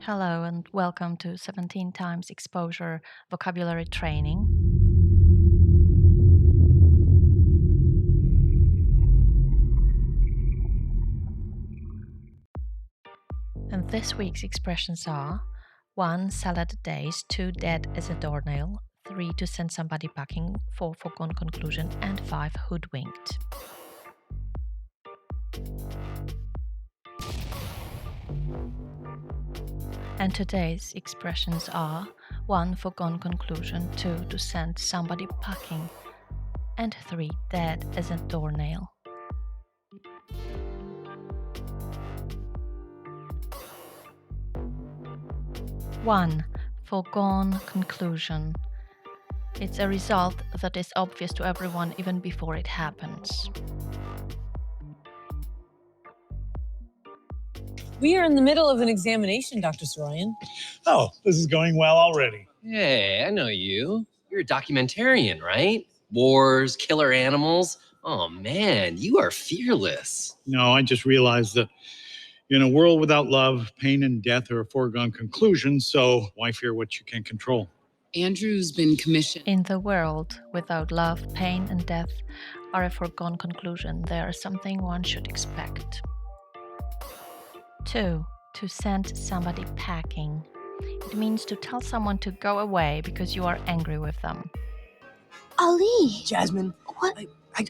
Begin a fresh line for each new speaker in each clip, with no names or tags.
Hello and welcome to 17 times exposure vocabulary training. And this week's expressions are 1. Salad days, 2. Dead as a doornail, 3. To send somebody packing, 4. Foregone conclusion, and 5. Hoodwinked. And today's expressions are 1. Foregone conclusion, 2. To send somebody packing, and 3. Dead as a doornail. One, foregone conclusion. It's a result that is obvious to everyone even before it happens.
We are in the middle of an examination, Dr. Soroyan.
Oh, this is going well already.
Hey, I know you. You're a documentarian, right? Wars, killer animals. Oh man, you are fearless.
No, I just realized that in a world without love, pain and death are a foregone conclusion, so why fear what you can't control?
Andrew's been commissioned.
In the world without love, pain, and death are a foregone conclusion. They are something one should expect. 2. To send somebody packing. It means to tell someone to go away because you are angry with them.
Ali!
Jasmine,
What?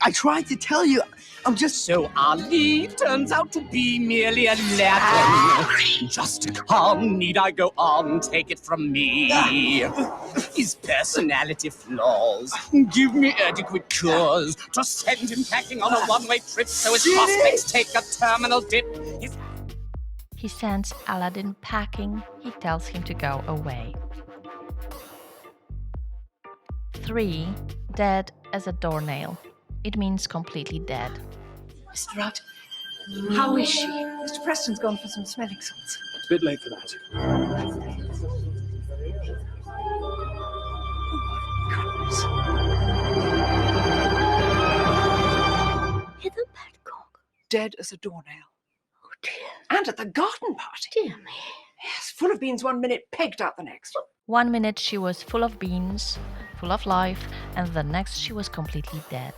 I tried to tell you. I'm just
So Ali turns out to be merely Aladdin. Just to come, need I go on? Take it from me. His personality flaws give me adequate cause to send him packing on a one-way trip so his prospects take a terminal dip.
He sends Aladdin packing. He tells him to go away. 3. Dead as a doornail. It means completely dead.
Mr. Rudd, how is she? Mr. Preston's gone for some smelling salts.
It's a bit late for that.
Hear the badcock?
dead as a doornail.
Oh dear.
And at the garden party.
Dear me.
Yes, full of beans one minute, pegged out the next.
1 minute she was full of beans, full of life, and the next she was completely dead.